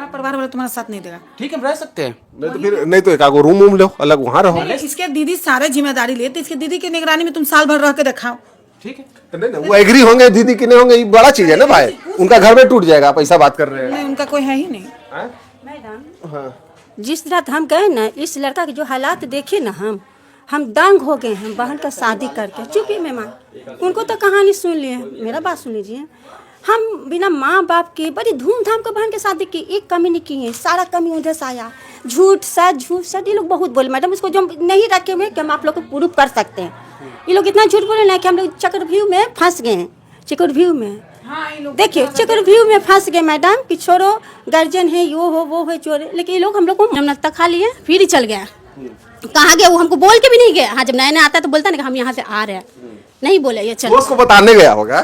परिवार वाला तुम्हारा साथ नहीं देगा। ठीक है, हम रह सकते हैं। नहीं तो एक आगो रूम लो, अलग वहाँ रहो। इसके दीदी सारे जिम्मेदारी ले, तो इसके दीदी की निगरानी में तुम साल भर रह के दिखाओ। ठीक है, नहीं वो एग्री होंगे, दीदी की नहीं होंगे, ये बड़ा चीज है ना भाई। उनका घर में टूट जाएगा, पैसा बात कर रहे हैं। नहीं, उनका कोई है ही नहीं। मैडम, जिस रात हम गए ना, इस लड़का के जो हालात देखे ना, हम दंग हो गए हैं बहन का शादी करके। चुपी मेहमान, उनको तो कहानी सुन लिए, मेरा बात सुन लीजिए। हम बिना माँ बाप के बड़ी धूमधाम का बहन की शादी की, एक कमी नहीं की है। सारा कमी उधर से आया, झूठ सच ये लोग बहुत बोले। मैडम, इसको जो नहीं रखे हुए कि हम आप लोग को प्रूफ कर सकते हैं। ये लोग इतना झूठ बोले ना कि हम लोग चक्रव्यूह में फंस गए हैं। चक्रव्यूह में देखिए, चक्रव्यूह में फंस गए मैडम कि छोड़ो, गार्जियन है, यो हो वो है, चोर। लेकिन ये लोग हम लोग को नमनता खा लिए, फिर ही चल गया। कहाँ गया वो हमको बोल के भी नहीं गया। हाँ, जब नया नया आता है तो बोलता ना कि हम यहाँ से आ रहे हैं, नहीं बोले ये चल। उसको बताने गया होगा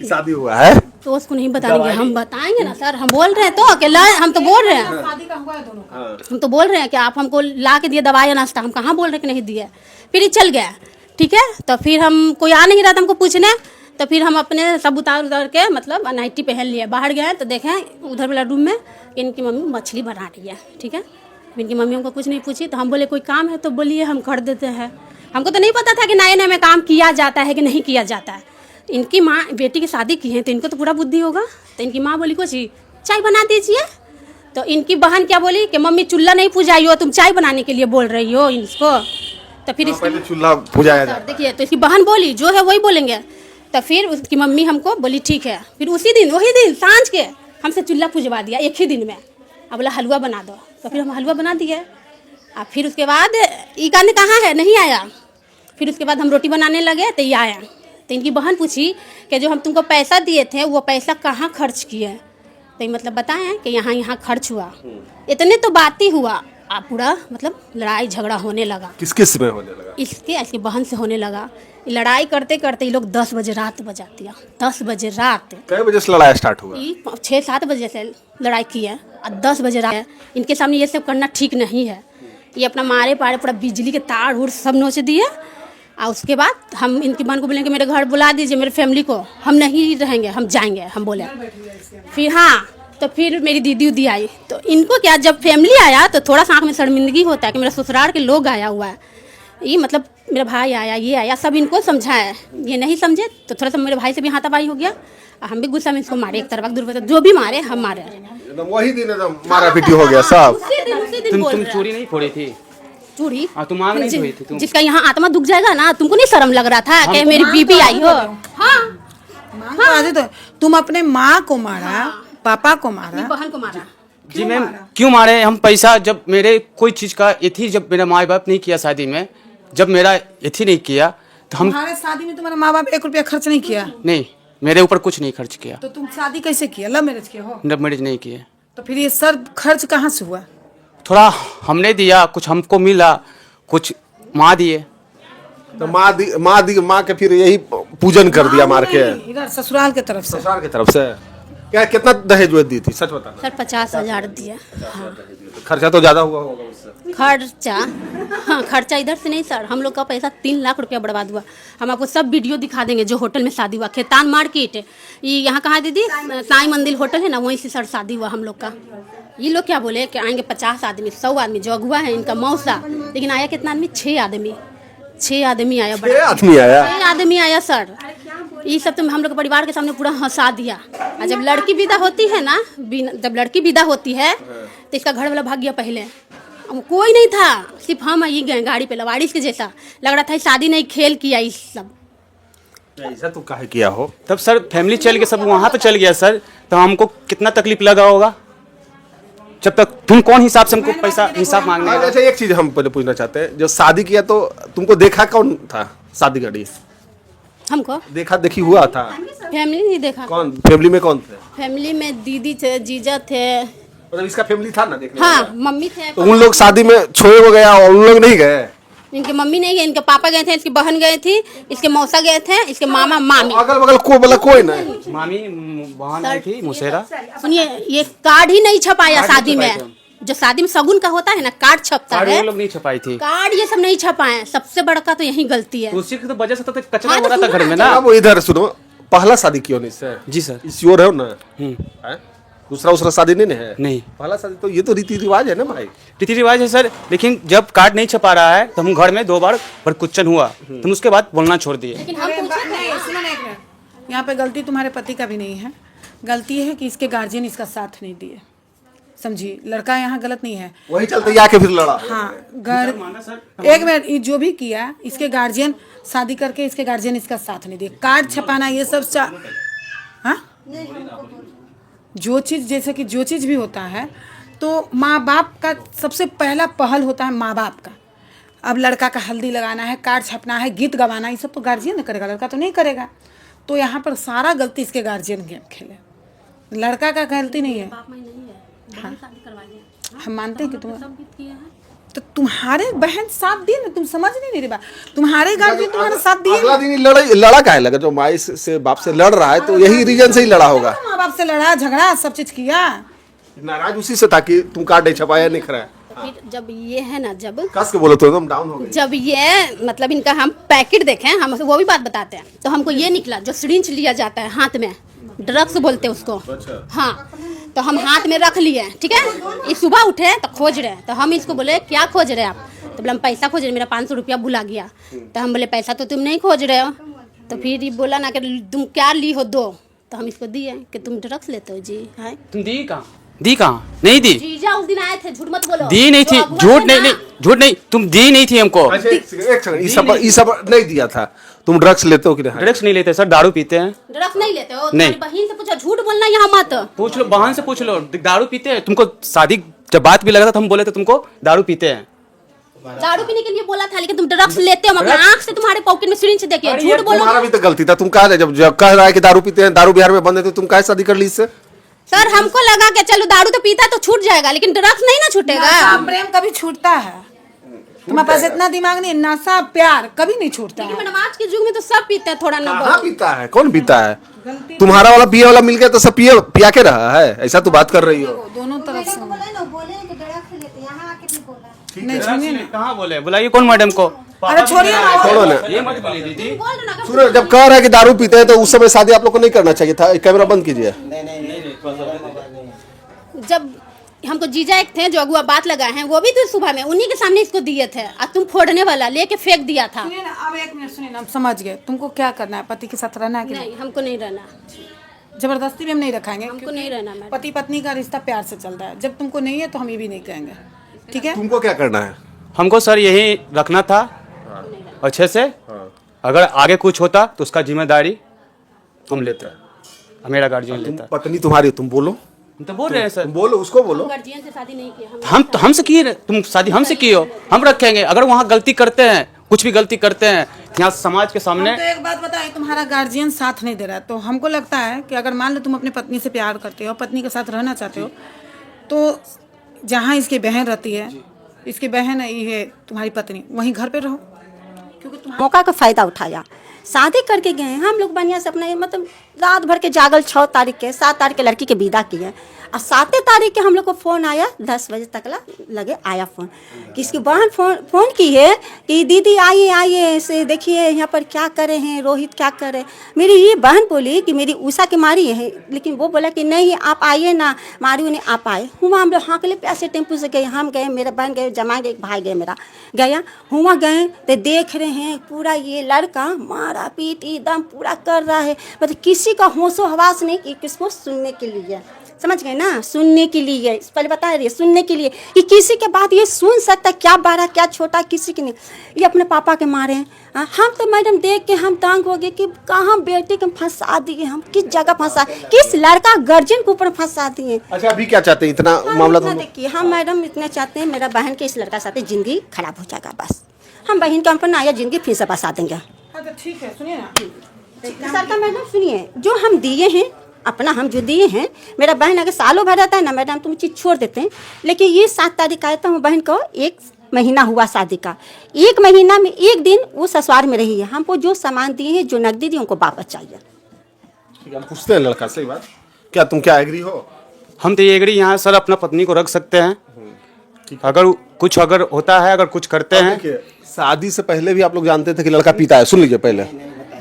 कि शादी हुआ है, तो उसको नहीं बताएंगे, हम बताएंगे ना सर। हम बोल रहे हैं तो अकेला, हम तो बोल रहे हैं, शादी का हुआ है दोनों का। हम तो बोल रहे हैं कि आप हमको ला के दिए दवाई या नाश्ता, हम कहाँ बोल रहे कि नहीं दिए। फिर ही चल गया, ठीक है। तो फिर हम कोई आ नहीं रहा था हमको पूछने, तो फिर हम अपने सब उतार के मतलब नाइटी पहन लिए, बाहर गए तो देखें उधर वाला रूम में इनकी मम्मी मछली बना रही है, ठीक है। इनकी मम्मी हमको कुछ नहीं पूछी, तो हम बोले कोई काम है तो बोलिए, हम कर देते हैं। हमको तो नहीं पता था कि नए नए में काम किया जाता है कि नहीं किया जाता है। इनकी माँ बेटी की शादी की है तो इनको तो पूरा बुद्धि होगा। तो इनकी माँ बोली कुछ चाय बना दीजिए, तो इनकी बहन क्या बोली कि मम्मी चूल्हा नहीं पुजाई हो, तुम चाय बनाने के लिए बोल रही हो इसको। तो फिर पहले चूल्हा पुजाया जाता है। देखिए, तो इसकी बहन बोली जो है वही बोलेंगे। तो फिर उसकी मम्मी हमको बोली ठीक है। फिर उसी दिन वही दिन सांझ के हमसे चूल्हा पुजवा दिया एक ही दिन में। अब बोला हलवा बना दो, तो फिर हम हलवा बना दिए। और फिर उसके बाद ये कहने कहाँ है, नहीं आया। फिर उसके बाद हम रोटी बनाने लगे तो ये आया। तो इनकी बहन पूछी कि जो हम तुमको पैसा दिए थे वो पैसा कहाँ खर्च किए। तो मतलब बताएं कि यहाँ यहाँ खर्च हुआ। इतने तो बात ही हुआ, आप पूरा मतलब लड़ाई झगड़ा होने लगा। किस किस में होने लगा? इसके बहन से होने लगा। लड़ाई करते करते ये लोग 10 बजे रात बजा दिया। 10 बजे रात। कई बजे से लड़ाई स्टार्ट हुआ? 6-7 बजे से लड़ाई की है और 10 बजे रात। इनके सामने ये सब करना ठीक नहीं है। ये अपना मारे पारे पूरा बिजली के तार उड़ सब नोच दिए। और उसके बाद हम इनकी बहन को बोलेंगे मेरे घर बुला दीजिए मेरे फैमिली को, हम नहीं रहेंगे, हम जाएंगे, हम बोले। फिर हाँ, तो फिर मेरी दीदी उदी आई। तो इनको क्या, जब फैमिली आया तो थोड़ा सा आँख में शर्मिंदगी होता है कि मेरा ससुराल के लोग आया हुआ है। ये मतलब मेरा भाई आया, ये आया, सब इनको समझाया। ये नहीं समझे तो थोड़ा सा मेरे भाई से भी हाथापाई हो गया। हम भी गुस्सा में इसको मारे, एक तरफ दूर जो भी मारे हम मारे। वही दिन एकदम मारा पीटी हो गया सब। उसी दिन तुम चोरी नहीं फोड़ी थी? चूड़ी तुम आग नहीं धोई थी तुम? जिसका यहाँ आत्मा दुख जाएगा ना, तुमको नहीं शर्म लग रहा था कि मेरी बीबी आई हो? हाँ, तो तुम अपने माँ को मारा, पापा को मारा, बहन को मारा। जी मैम, क्यों मारे हम? पैसा जब मेरे कोई चीज का यथी जब मेरा माँ बाप नहीं किया शादी में, जब मेरा यथी नहीं किया तो हम। तुम्हारे शादी में तुम्हारे माँ बाप 1 रुपया खर्च नहीं किया? नहीं, मेरे ऊपर कुछ नहीं खर्च किया। तो तुम शादी कैसे किया? लव मैरिज किया हो? लव मैरिज नहीं किए। तो फिर ये सब खर्च कहाँ से हुआ? थोड़ा हमने दिया, कुछ हमको मिला, कुछ माँ दिए। तो माँ के फिर यही पूजन कर दिया मार के। इधर ससुराल के तरफ से? ससुराल की तरफ से क्या कितना दहेज दी थी, सच बताना? सर 50,000 दिया। हाँ। खर्चा तो ज्यादा हुआ होगा उससे। खर्चा, हाँ खर्चा इधर से नहीं सर, हम लोग का पैसा 3 लाख रुपया बर्बाद हुआ। हम आपको सब वीडियो दिखा देंगे जो होटल में शादी हुआ, खेतान मार्केट। ये यहाँ कहाँ दीदी, साईं मंदिर होटल है ना, वहीं से सर शादी हुआ हम लोग का। ये लोग क्या बोले कि आएंगे 50 आदमी, 100 आदमी, जो अगुआ है इनका मौसा। लेकिन आया कितना आदमी? 6 आदमी। 6 आदमी आया। 6 आदमी आया? 6 आदमी आया सर। ये सब तो हम लोग परिवार के सामने पूरा हंसा दिया। और जब लड़की विदा होती है ना, जब लड़की विदा होती है तो इसका घर वाला भाग गया पहले। कोई नहीं था, सिर्फ हम ही गए गाड़ी पे, लवारिस के जैसा लग रहा था। शादी नहीं, खेल किया इस सब। ऐसा तो काहे किया हो? तब सर फैमिली चल के सब वहाँ पे चल गया सर, तो हमको कितना तकलीफ लगा होगा। जब तक तुम कौन हिसाब से हमको पैसा हिसाब मांगने? अच्छा, एक चीज हम पहले पूछना चाहते हैं, जब शादी किया तो तुमको देखा कौन था? शादी घड़ी हमको देखा देखी हुआ था? फैमिली नहीं देखा। कौन फैमिली में कौन थे? फैमिली में दीदी थे, जीजा थे। मतलब इसका फैमिली था ना देखने? हाँ, मम्मी थे। तो उन लोग शादी में छोड़े हो गया और उन लोग नहीं गए? इनके मम्मी नहीं गए, इनके पापा गए थे, इसकी बहन गए थी, इसके मौसा गए थे, इसके मामा मामी। अगल बगल कोई नहीं? मामी बहन आई थी मुसेरा। सुनिए, ये कार्ड ही नहीं छपाया शादी में। जो शादी में शगुन का होता है ना, कार्ड छपता है। वो लोग नहीं छपाई थी कार्ड, ये सब नहीं छपाए। सबसे बड़का तो यही गलती है। उसी की तो वजह से तो कचरा हाँ, हो रहा था घर में ना। अब इधर सुनो, पहला शादी क्यों नहीं सर? जी सर। श्योर है ना? दूसरा शादी नहीं है? नहीं। पहला शादी तो ये तो रीति रिवाज है ना भाई। रीति रिवाज है सर, लेकिन जब कार्ड नहीं छपा रहा है तो हम घर में 2 बार परकुच्चन हुआ, तो उसके बाद बोलना छोड़ दिए। लेकिन हम पूछे थे नहीं, सुनो ना एक मिनट। यहाँ पे गलती तुम्हारे पति का भी नहीं है, गलती है कि इसके गार्जियन इसका साथ नहीं दिए। समझिए, लड़का यहाँ गलत नहीं है। वही चलते ही आके फिर लड़ा। हाँ, घर एक मिनट, ये जो भी किया इसके गार्जियन शादी करके इसके गार्जियन इसका साथ नहीं दिए। कार्ड छपाना ये सब हाँ, जो चीज़ जैसे कि जो चीज़ भी होता है तो माँ बाप का सबसे पहला पहल होता है, माँ बाप का। अब लड़का का हल्दी लगाना है, कार्ड छपना है, गीत गवाना, ये सब तो गार्जियन ने करेगा, लड़का तो नहीं करेगा। तो यहाँ पर सारा गलती इसके गार्जियन गेम खेले, लड़का का गलती नहीं है। हाँ, हम मानते हैं कि तो तुम्हारे बहन साथ दिए ना, तुम समझ नहीं रही बात। तुम्हारे गार्जियन तुम्हारे साथ दिए। अगला दिन लड़ा काहे लगा? जो माई से बाप से लड़ रहा है तो यही रीजन से ही लड़ा होगा। माँ बाप से लड़ा, झगड़ा, सब चीज किया। नाराज उसी से था कि तुम कार्ड नहीं छपाया, नहीं कराया। फिर जब ये है ना, जब कस के बोलो तो एकदम डाउन हो गए। जब ये मतलब इनका हम पैकेट देखें, हम वो भी बात बताते हैं, तो हमको ये निकला जो सिरिंज लिया जाता है हाथ में, ड्रग्स बोलते हैं उसको। हाँ, तो हम हाथ में रख लिए, ठीक है। ये सुबह उठे तो खोज रहे, तो हम इसको बोले क्या खोज रहे आप? तो बोले हम पैसा खोज रहे, मेरा 500 रुपया भुला गया। तो हम बोले पैसा तो तुम नहीं खोज रहे हो। तो फिर ये बोला ना कि तुम क्या ली हो, दो। तो हम इसको दिए कि तुम ड्रग्स लेते हो जी। है तुम दी कहाँ? नहीं दी। जीजा उस दिन आए थे, झूठ मत बोलो। दी नहीं थी, झूठ नहीं, तुम दी नहीं थी हमको। एक सेकंड, ये सब नहीं दिया था। तुम ड्रग्स लेते हो कि नहीं? ड्रग्स नहीं लेते सर, दारू पीते हैं। ड्रग्स नहीं लेते हो? नहीं। तुम्हारी बहन से पूछो, झूठ बोलना यहाँ मत। पूछ लो, बहन से पूछ लो, दारू पीते हैं। तुमको शादी जब बात भी लगा था तो हम बोले थे तुमको दारू पीते हैं। दारू पीने के लिए बोला था, लेकिन तुम ड्रग्स लेते हो। अपनी आंख से तुम्हारे पॉकेट में सिरिंज देखिए, झूठ बोलो। तुम्हारा भी तो गलती था। तुम कहा जब कह रहा है कि दारू पीते हैं, दारू बिहार में बंद है, तो तुम काहे शादी कर ली इससे? सर हमको लगा कि चलो दारू तो पीता तो छूट जाएगा, लेकिन ड्रग्स नहीं ना छूटेगा। नशा प्रेम कभी छूटता है? तुम्हारे पास इतना दिमाग नहीं, नशा प्यार कभी नहीं छूटता है। लेकिन मैडम आज के युग में तो सब पीते हैं, थोड़ा ना कहाँ बहुत। पीता है? कौन पीता है? तुम्हारा वाला पिए वाला मिल गया तो सब पिया के रहा है, ऐसा तो बात कर रही हो। दोनों तरफ से नहीं, सुनिए ना। कहाँ बोले? बुलाइए कौन मैडम को? अरे छोड़िए ना, छोड़ो ना। ये मत बोलिए दीदी। बोल दो ना। सुनो, जब कह रहा है कि दारू पीते हैं तो उस समय शादी आप लोग को नहीं करना चाहिए था। कैमरा बंद कीजिए। जब हमको जीजा एक थे जो अगुआ बात लगाए हैं, वो भी तो सुबह में उन्हीं के सामने इसको दिए थे, और तुम फोड़ने वाला लेके फेंक दिया था। सुनिए ना, अब एक मिनट सुनिए ना, हम समझ गए। तुमको क्या करना है? पति के साथ रहना है कि नहीं, हमको नहीं रहना, जबरदस्ती भी हम नहीं रखेंगे। हमको नहीं रहना मैडम। पति पत्नी का रिश्ता प्यार से चल रहा है, जब तुमको नहीं है तो हम ये भी नहीं कहेंगे, ठीक है? तुमको क्या करना है? हमको सर यही रखना था अच्छे से। अगर आगे कुछ होता तो उसका जिम्मेदारी हम लेते, मेरा गार्जियन लेता। पत्नी तुम्हारी, तुम बोलो। हम तो बोल रहे हैं सर, तुम बोलो, उसको बोलो। गार्जियन से शादी नहीं की हम तो हमसे किए, तुम शादी हमसे की हो, हम रखेंगे। अगर वहाँ गलती करते हैं, कुछ भी गलती करते हैं यहाँ समाज के सामने। तो एक बात बताए, तुम्हारा गार्जियन साथ नहीं दे रहा है, तो हमको लगता है कि अगर मान लो तुम अपनी पत्नी से प्यार करते हो, पत्नी के साथ रहना चाहते हो, तो जहाँ इसकी बहन रहती है, इसकी बहन ये है तुम्हारी पत्नी, वहीं घर पे रहो। क्योंकि मौका का फायदा उठाया, शादी करके गए हम लोग बढ़िया से अपना, मतलब रात भर के जागल 6 तारीख के, 7 तारीख के लड़की के विदा किए, और 7 तारीख के हम लोग को फ़ोन आया, 10 बजे तक लगे आया फ़ोन कि इसकी बहन फ़ोन की है कि दीदी आइए आइए से देखिए यहाँ पर क्या करे हैं, रोहित क्या करे। मेरी ये बहन बोली कि मेरी उषा की मारी है, लेकिन वो बोला कि नहीं आप आइए ना, मारी उन्हें आप आए। हुआ हम लोग हाँकले पैसे टेम्पू से गए, हम गए, मेरा बहन गए, जमा गए, भाई गए, मेरा गया हुआ गए तो देख रहे हैं पूरा ये लड़का मारा पीट एकदम पूरा कर रहा है, मतलब किसी का होशो हवास नहीं कि किसको सुनने के लिए, समझ गए ना, सुनने के लिए, पहले बता रही है, सुनने के लिए कि किसी के बात ये सुन सकता, क्या बड़ा क्या छोटा, किसी की नहीं। ये अपने पापा के मारे हैं। हम तो मैडम देख के हम तंग हो गए कि कहाँ बेटे को फंसा दिए, हम किस जगह फंसा, किस लड़का गार्जियन के ऊपर फंसा दिए। अच्छा अभी क्या चाहते हैं? इतना मामला तो देखिए, हम मैडम इतना चाहते हैं मेरा बहन के इस लड़का साथ जिंदगी खराब हो जाएगा, बस हम बहन के ऊपर नया जिंदगी फिर से बसा देंगे। ठीक है, सुनिए ना सरकार मैडम सुनिए, जो हम दिए हैं अपना, हम जो दिए हैं, मेरा बहन अगर सालों भर रहता है ना मैडम, तुम चीज़ छोड़ देते हैं, लेकिन ये 7 तारीख आया था, वो बहन को 1 महीना हुआ शादी का, 1 महीना में 1 दिन वो ससुराल में रही है। हमको जो सामान दिए हैं, जो नकदी दी, उनको वापस चाहिए। हम पूछते हैं लड़का, सही बात, क्या तुम क्या एग्री हो? हम तो ये एग्री यहाँ सर अपना पत्नी को रख सकते हैं, अगर होता है, अगर कुछ करते हैं। शादी से पहले भी आप लोग जानते थे कि लड़का पीता है? सुन लीजिए पहले,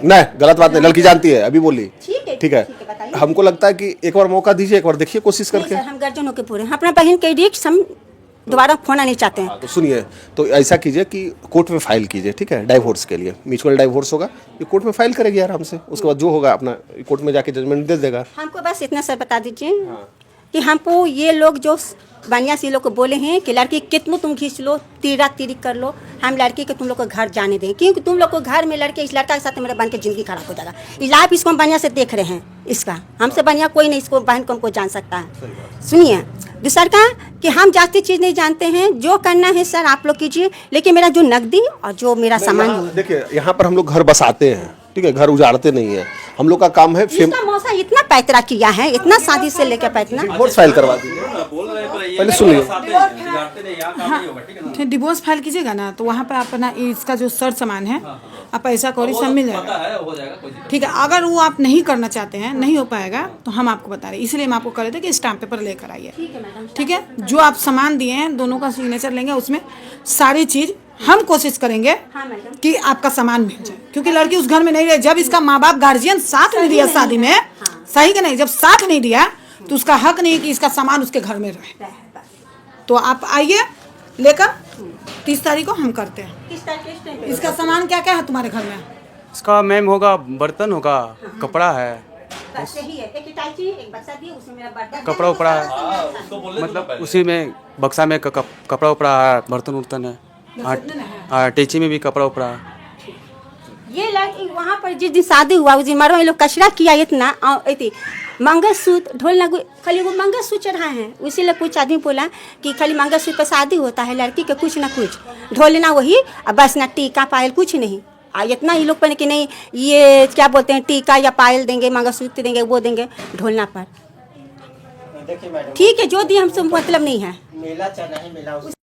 नहीं गलत बात नहीं, लड़की जानती है, अभी बोली। ठीक है, ठीक है, बताइए। हमको लगता है कि एक बार मौका दीजिए, एक बार देखिए कोशिश नहीं करके। सर, हम गर्जनों के पूरे हैं। अपना बहन के रिक्स हम दोबारा खोना नहीं चाहते हैं। तो सुनिए, तो ऐसा कीजिए कि कोर्ट में फाइल कीजिए, ठीक है, डाइवोर्स के लिए। म्यूचुअल डाइवोर्स होगा, ये कोर्ट में फाइल करेगी आराम से, उसके बाद जो होगा अपना कोर्ट में जाके जजमेंट दे देगा। हमको बस इतना सर बता दीजिए कि हमको ये लोग जो बनिया से लोग को बोले हैं कि लड़की कितनों तुम खींच लो, तीरा तीरी कर लो, हम लड़की के तुम लोग को घर जाने दें, क्योंकि तुम लोग को घर में लड़के इस लड़का के साथ मेरे बहन की ज़िंदगी खराब हो जाएगा। इस लाइफ इसको हम बनिया से देख रहे हैं, इसका हमसे बनिया कोई नहीं इसको बहन को हमको जान सकता है। सुनिए दूसरा का कि हम जाती चीज़ नहीं जानते हैं, जो करना है सर आप लोग कीजिए, लेकिन मेरा जो नकदी और जो मेरा सामान है, देखिए यहाँ पर हम लोग घर बसाते हैं, ठीक है, घर उजाड़ते नहीं है। हम लोग का काम है इसका मौसा इतना पैतरा किया है, इतना शादी से लेकर पैतना। डिवोर्स फाइल करवा दीजिए। पहले सुनिए, फिर डिवोर्स फाइल कीजिएगा ना, तो वहाँ पर अपना इसका जो सर सामान है, आप पैसा कौड़ी सब मिल जाएगा, ठीक है। अगर वो आप नहीं करना चाहते हैं, नहीं हो पाएगा, तो हम आपको बता रहे हैं, इसलिए हम आपको कह रहे थे कि स्टाम्प पेपर लेकर आइए, ठीक है। जो आप सामान दिए हैं दोनों का सिग्नेचर लेंगे, उसमें सारी चीज़ हम कोशिश करेंगे कि आपका सामान मिल जाए, क्योंकि लड़की उस घर में नहीं रहे। जब इसका माँ बाप गार्जियन साथ नहीं दिया शादी में, सही कि नहीं, जब साथ नहीं दिया तो उसका हक नहीं कि इसका सामान उसके घर में रहे। तो आप आइए लेकर, 30 तारीख को हम करते हैं। इसका सामान क्या क्या है तुम्हारे घर में? इसका मैम होगा, बर्तन होगा, कपड़ा है, कपड़ा उपड़ा है, मतलब उसी में बक्सा में कपड़ा उपड़ा है, बर्तन उर्तन है, टेची में भी कपड़ा उपड़ा है। ये लड़की वहाँ पर जिस दिन शादी हुआ उस दिन मरवा ये लोग कचरा किया इतना, मंगलसूत्र ढोल ना खाली वो मंगलसूत्र चढ़ाए हैं। उसी लिए कुछ आदमी बोला कि खाली मंगलसूत्र पर शादी होता है, लड़की के कुछ ना कुछ ढोल ना वही, और बस ना टीका पायल कुछ नहीं। इतना ही लोग पहने कि नहीं ये क्या बोलते हैं, टीका या पायल देंगे, मंगलसूत्र देंगे, वो देंगे, ढोलना पर। ठीक है जो दिए हमसे मतलब नहीं है।